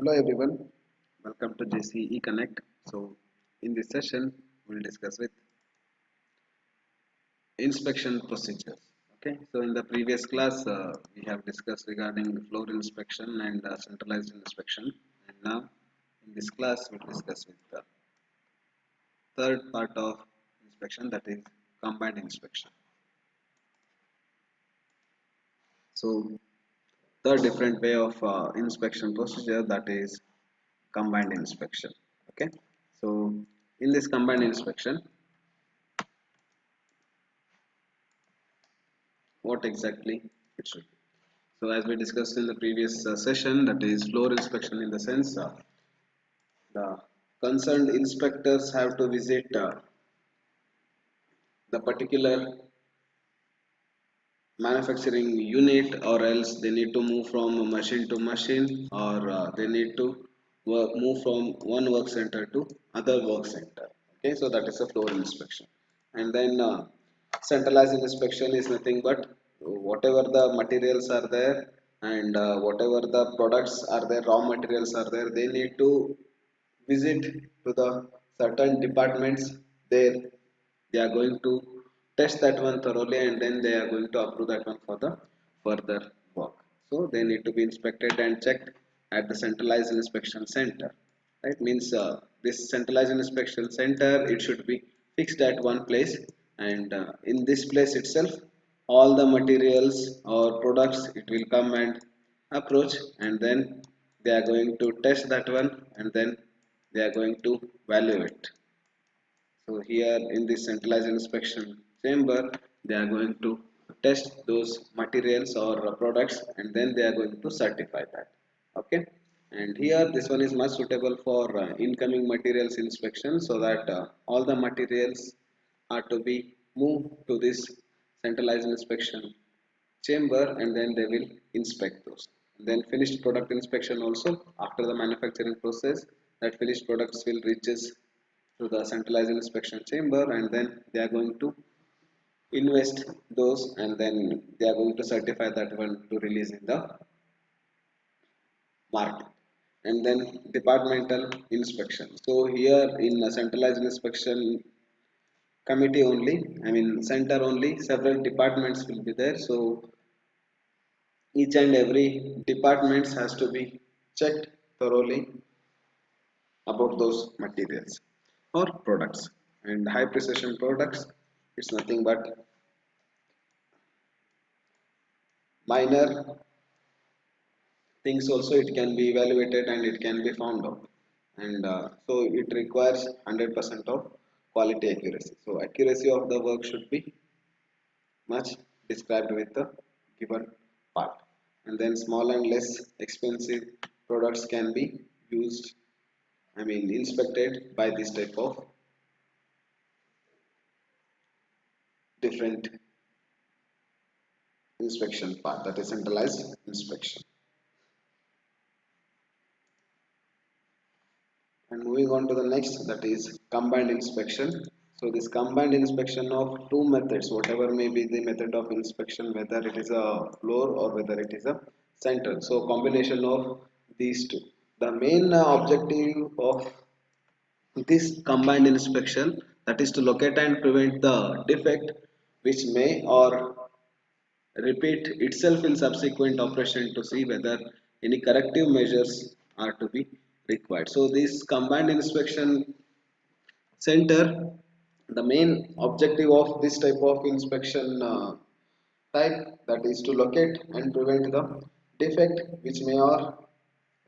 Hello everyone, welcome to JCE Connect. So in this session we'll discuss with inspection procedures. Okay, so in the previous class we have discussed regarding floor inspection and centralized inspection, and now in this class we'll discuss with the third part of inspection, that is combined inspection. So the different way of inspection procedure, that is combined inspection. Okay, so in this combined inspection, what exactly it should be. So as we discussed in the previous session, that is floor inspection, in the sense the concerned inspectors have to visit the particular manufacturing unit, or else they need to move from machine to machine, or they need to move from one work center to other work center. Okay, so that is a floor inspection. And then centralized inspection is nothing but whatever the materials are there, and whatever the products are there, raw materials are there, they need to visit to the certain departments. There they are going to test that one thoroughly, and then they are going to approve that one for the further work. So they need to be inspected and checked at the centralized inspection center. Right, means this centralized inspection center, it should be fixed at one place, and in this place itself all the materials or products, it will come and approach, and then they are going to test that one, and then they are going to value it. So here in this centralized inspection chamber, they are going to test those materials or products, and then they are going to certify that. Okay. And here this one is much suitable for incoming materials inspection, so that all the materials are to be moved to this centralized inspection chamber, and then they will inspect those. And then finished product inspection also, after the manufacturing process, that finished products will reaches to the centralized inspection chamber, and then they are going to invest those, and then they are going to certify that one to release in the market. And then departmental inspection. So here in a centralized inspection committee only, I mean center only, several departments will be there. So each and every departments has to be checked thoroughly about those materials or products. And high precision products, it's nothing but minor things also, it can be evaluated and it can be found out. And so it requires 100% of quality accuracy. So accuracy of the work should be much described with the given part. And then small and less expensive products can be used, I mean inspected by this type of different inspection part, that is centralized inspection. And moving on to the next, that is combined inspection. So this combined inspection of two methods, whatever may be the method of inspection, whether it is a floor or whether it is a center. So combination of these two. The main objective of this combined inspection, that is to locate and prevent the defect which may or repeat itself in subsequent operation, to see whether any corrective measures are to be required. So this combined inspection center, the main objective of this type of inspection type, that is to locate and prevent the defect which may or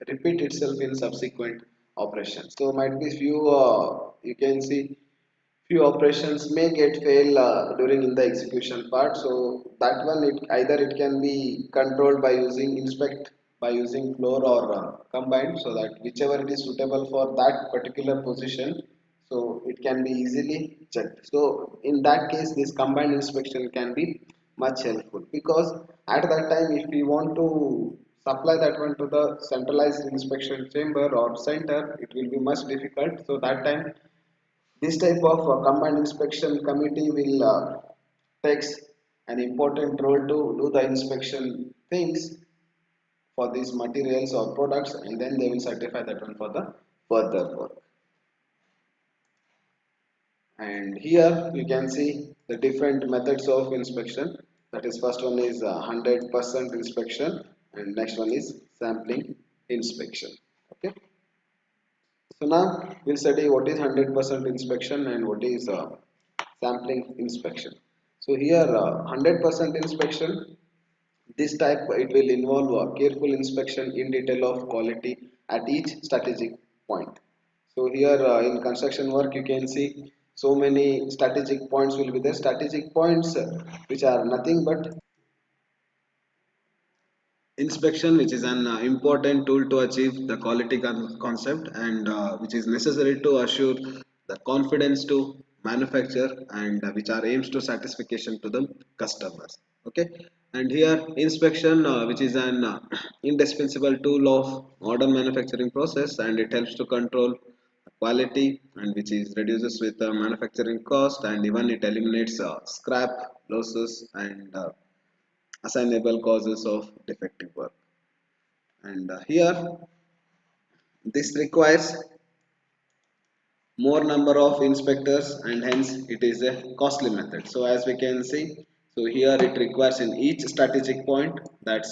repeat itself in subsequent operations. So might be few you can see few operations may get fail during in the execution part. So that one, it either it can be controlled by using inspect by using floor or combined, so that whichever it is suitable for that particular position, so it can be easily checked. So in that case this combined inspection can be much helpful, because at that time if we want to supply that one to the centralized inspection chamber or center, it will be much difficult. So that time this type of combined inspection committee will takes an important role to do the inspection things for these materials or products, and then they will certify that one for the further work. And here you can see the different methods of inspection. That is, first one is 100% inspection, and next one is sampling inspection. Okay. So now we'll study what is 100% inspection and what is sampling inspection. So here 100% inspection, this type it will involve a careful inspection in detail of quality at each strategic point. So here in construction work you can see so many strategic points will be there. Strategic points which are nothing but inspection, which is an important tool to achieve the quality concept, and which is necessary to assure the confidence to manufacture, and which are aims to satisfaction to the customers. Okay. And here inspection, which is an indispensable tool of modern manufacturing process, and it helps to control quality, and which is reduces with the manufacturing cost, and even it eliminates scrap losses and assignable causes of defective work. And here this requires more number of inspectors, and hence it is a costly method. So as we can see, so here it requires in each strategic point, that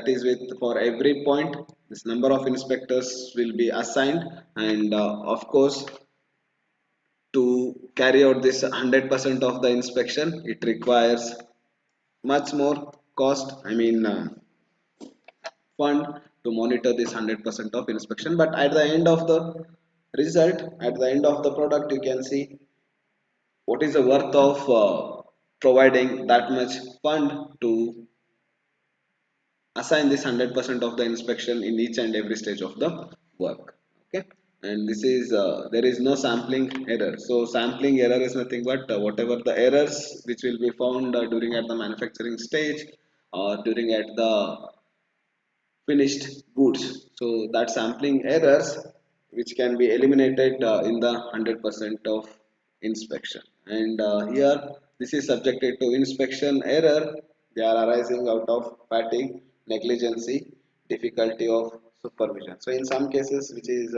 is with for every point this number of inspectors will be assigned, and of course to carry out this 100% of the inspection it requires much more cost, I mean fund to monitor this 100% of inspection. But at the end of the result, at the end of the product, you can see what is the worth of providing that much fund to assign this 100% of the inspection in each and every stage of the work. Okay. And this is there is no sampling error. So sampling error is nothing but whatever the errors which will be found during at the manufacturing stage or during at the finished goods. So that sampling errors which can be eliminated in the 100% of inspection. And here this is subjected to inspection error. They are arising out of fatigue, negligence, difficulty of supervision. So in some cases which is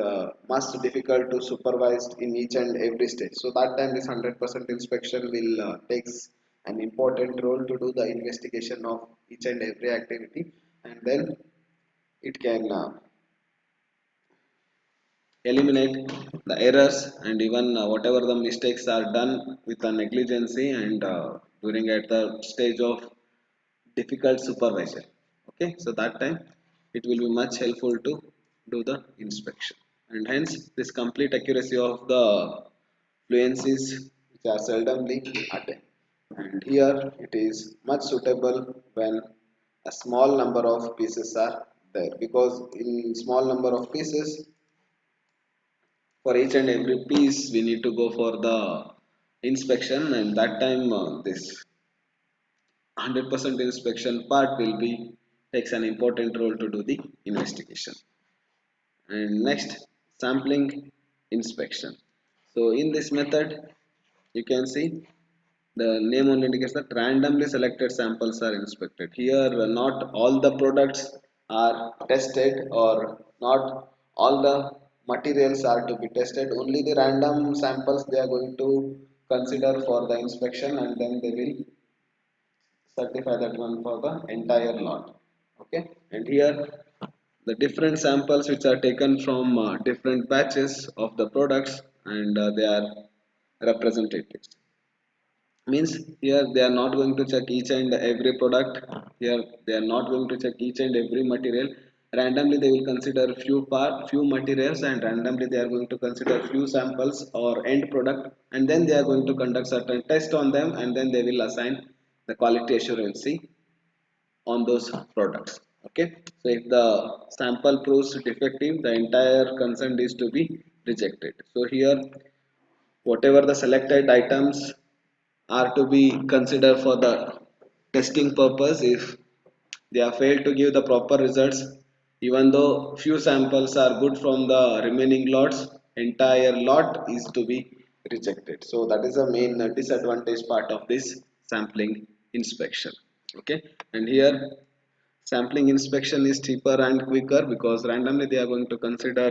most difficult to supervise in each and every stage. So that time this 100% inspection will takes an important role to do the investigation of each and every activity, and then it can eliminate the errors, and even whatever the mistakes are done with the negligence, and during at the stage of difficult supervision. Okay. So that time it will be much helpful to do the inspection, and hence this complete accuracy of the fluencies which are seldomly attained. And here it is much suitable when a small number of pieces are there, because in small number of pieces, for each and every piece we need to go for the inspection, and that time this 100% inspection part will be takes an important role to do the investigation. And next, sampling inspection. So in this method you can see the name only indicates that randomly selected samples are inspected. Here not all the products are tested, or not all the materials are to be tested. Only the random samples they are going to consider for the inspection, and then they will certify that one for the entire lot. Okay. And here the different samples which are taken from different batches of the products, and they are representatives. Means here they are not going to check each and every product. Here they are not going to check each and every material. Randomly they will consider few materials, and randomly they are going to consider few samples or end product, and then they are going to conduct certain test on them, and then they will assign the quality assurance on those products. Okay. So if the sample proves defective, the entire consent is to be rejected. So here whatever the selected items are to be considered for the testing purpose, if they have failed to give the proper results, even though few samples are good from the remaining lots, entire lot is to be rejected. So that is the main disadvantage part of this sampling inspection. Okay. And here Sampling inspection is cheaper and quicker because randomly they are going to consider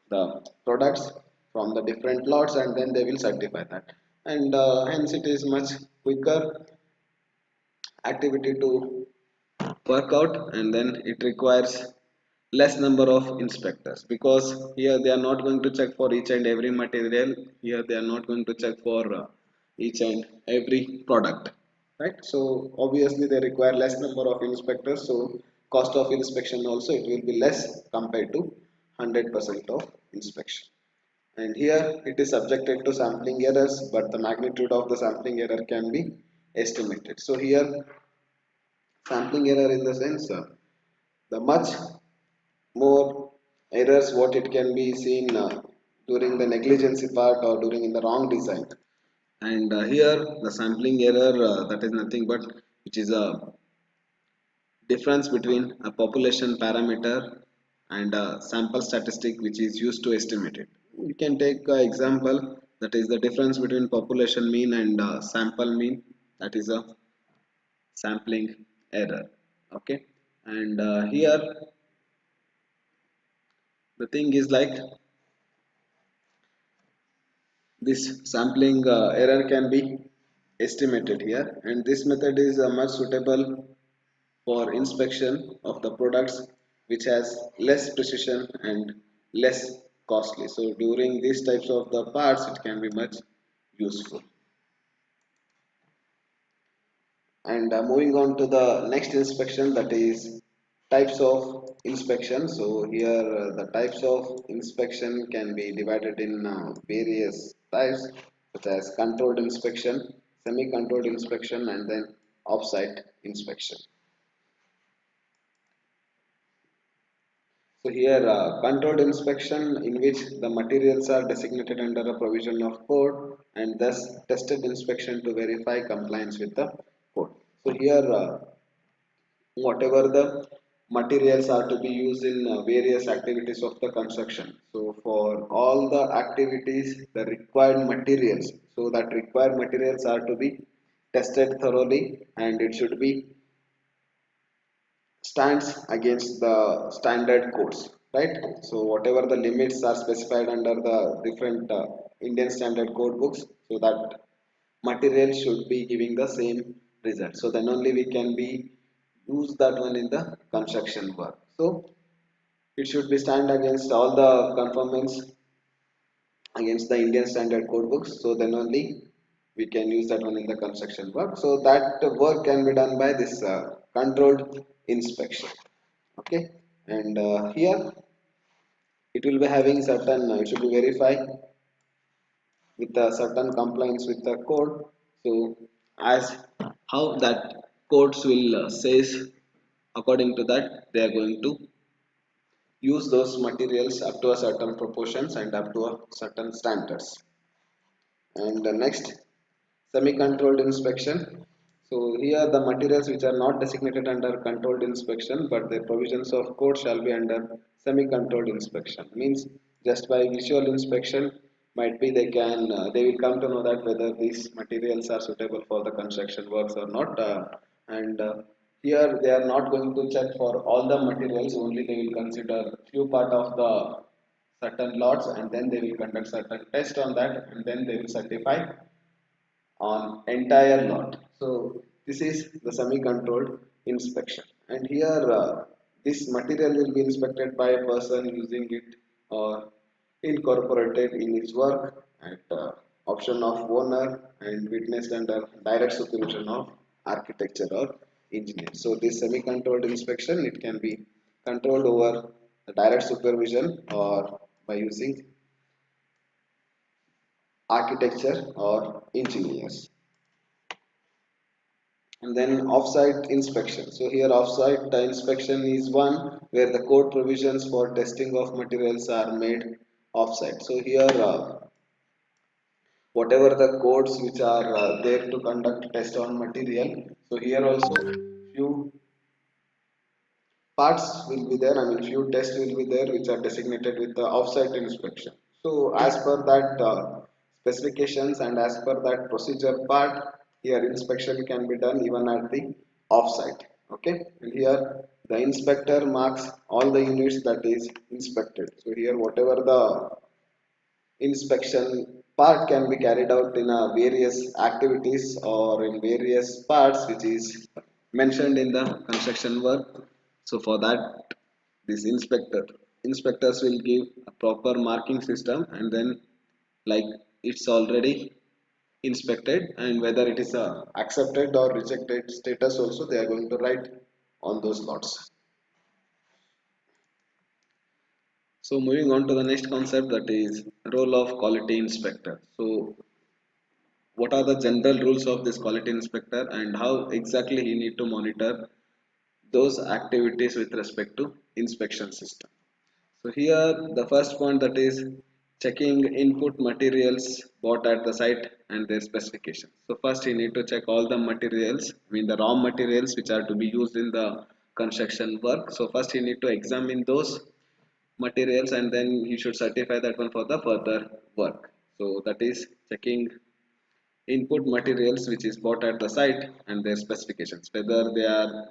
the products from the different lots and then they will certify that, and hence it is much quicker activity to work out, and then it requires less number of inspectors because here they are not going to check for each and every material. Here they are not going to check for each and every product, right? So obviously they require less number of inspectors, so cost of inspection also it will be less compared to 100% of inspection. And here it is subjected to sampling errors, but the magnitude of the sampling error can be estimated. So here sampling error in the sense the much more errors what it can be seen during the negligence part or during in the wrong design. And here the sampling error that is nothing but which is a difference between a population parameter and a sample statistic which is used to estimate it. We can take an example, that is the difference between population mean and sample mean, that is a sampling error. Okay, and here the thing is like this sampling error can be estimated here, and this method is much suitable for inspection of the products which has less precision and less costly. So during these types of the parts it can be much useful. And moving on to the next inspection, that is types of inspection. So here the types of inspection can be divided in various types such as controlled inspection, semi-controlled inspection, and then off-site inspection. So here controlled inspection in which the materials are designated under a provision of code and thus tested inspection to verify compliance with the code. So here whatever the materials are to be used in various activities of the construction. So for all the activities the required materials, so that required materials are to be tested thoroughly and it should be stands against the standard codes, right? So whatever the limits are specified under the different Indian standard code books, so that material should be giving the same result. So then only we can be use that one in the construction work. So it should be stand against all the conformance against the Indian standard code books. So then only we can use that one in the construction work. So that work can be done by this controlled inspection. Okay, and here it will be having certain, it should be verified with a certain compliance with the code. So as how that codes will says, according to that they are going to use those materials up to a certain proportions and up to a certain standards. And the next, semi-controlled inspection. So here the materials which are not designated under controlled inspection but the provisions of code shall be under semi-controlled inspection. Means just by visual inspection might be they can they will come to know that whether these materials are suitable for the construction works or not. And here they are not going to check for all the materials, only they will consider few part of the certain lots and then they will conduct certain test on that and then they will certify on entire lot. So this is the semi-controlled inspection, and here this material will be inspected by a person using it or incorporated in his work at option of owner and witnessed under direct supervision of architecture or engineer. So this semi-controlled inspection it can be controlled over the direct supervision or by using architecture or engineers. And then off-site inspection. So here off-site inspection is one where the code provisions for testing of materials are made off-site. So here whatever the codes which are there to conduct test on material, so here also few parts will be there, I mean few tests will be there which are designated with the off-site inspection. So as per that specifications and as per that procedure part, here inspection can be done even at the off-site. Okay, and here the inspector marks all the units that is inspected. So here whatever the inspection part can be carried out in various activities or in various parts which is mentioned in the construction work. So for that, this inspectors will give a proper marking system, and then like it's already inspected, and whether it is accepted or rejected status also they are going to write on those lots. So moving on to the next concept, that is role of quality inspector. So what are the general rules of this quality inspector and how exactly he need to monitor those activities with respect to inspection system. So here the first point, that is checking input materials bought at the site and their specifications. So first you need to check all the materials, I mean the raw materials which are to be used in the construction work. So first you need to examine those materials, and then you should certify that one for the further work. So that is checking input materials which is bought at the site and their specifications, whether they are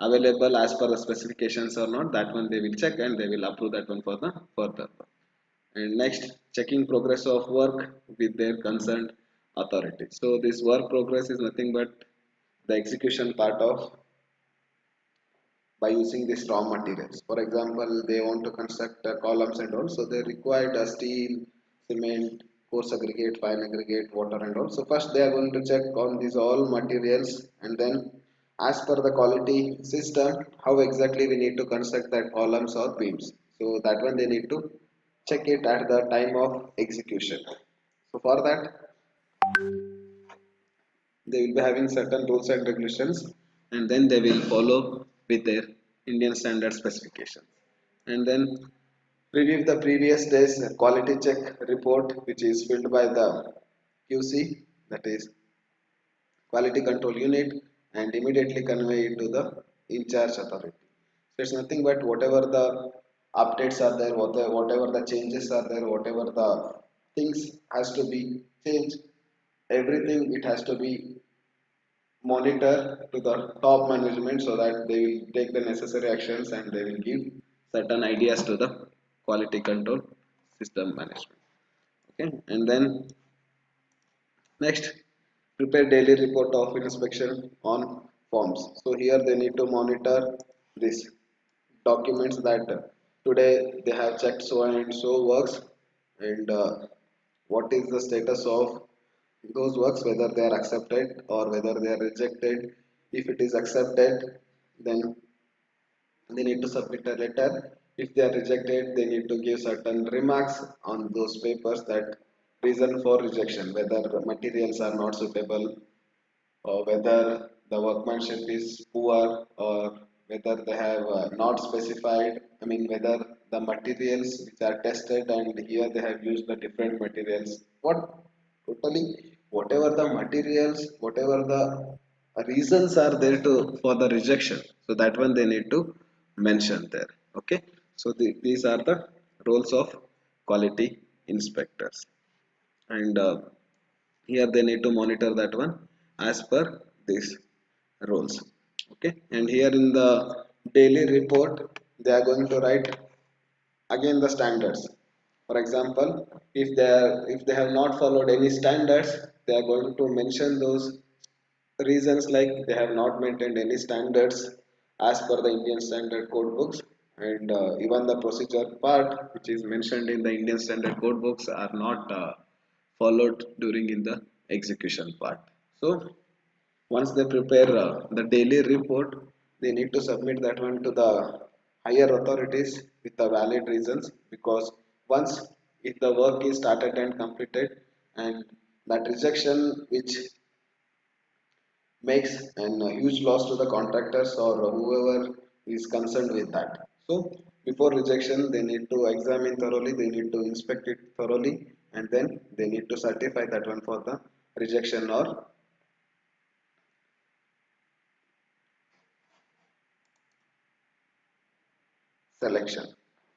available as per the specifications or not. That one they will check and they will approve that one for the further work. And next, checking progress of work with their concerned authority. So this work progress is nothing but the execution part of by using these raw materials. For example, they want to construct columns and all, so they required steel, cement, coarse aggregate, fine aggregate, water and all. So first they are going to check on these all materials, and then as per the quality system, how exactly we need to construct that columns or beams. So that one they need to check it at the time of execution. So for that they will be having certain rules and regulations, and then they will follow with their Indian standard specifications. And then review the previous day's quality check report which is filled by the QC, that is quality control unit, and immediately convey it to the in charge authority. So it's nothing but whatever the updates are there, whatever the changes are there, whatever the things has to be changed, everything it has to be monitor to the top management so that they will take the necessary actions and they will give certain ideas to the quality control system management. Okay, and then next, prepare daily report of inspection on forms. So here they need to monitor this documents that today they have checked so and so works, and what is the status of those works, whether they are accepted or whether they are rejected. If it is accepted, then they need to submit a letter. If they are rejected, they need to give certain remarks on those papers, that reason for rejection, whether the materials are not suitable, or whether the workmanship is poor, or whether they have not specified, I mean whether the materials which are tested and here they have used the different materials, what totally whatever the materials, whatever the reasons are there to for the rejection, so that one they need to mention there. Okay, so these are the roles of quality inspectors, and here they need to monitor that one as per these rules. Okay, and here in the daily report they are going to write again the standards. For example, if they have not followed any standards, they are going to mention those reasons, like they have not maintained any standards as per the Indian standard code books, and even the procedure part which is mentioned in the Indian standard code books are not followed during in the execution part. So once they prepare the daily report, they need to submit that one to the higher authorities with the valid reasons, because once if the work is started and completed, and that rejection which makes an huge loss to the contractors or whoever is concerned with that. So before rejection, they need to examine thoroughly, they need to inspect it thoroughly, and then they need to certify that one for the rejection or selection.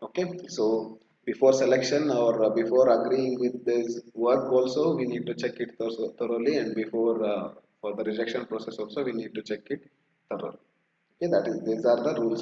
Okay, so before selection or before agreeing with this work also, we need to check it thoroughly, and before for the rejection process also, we need to check it thoroughly. Okay, that is these are the rules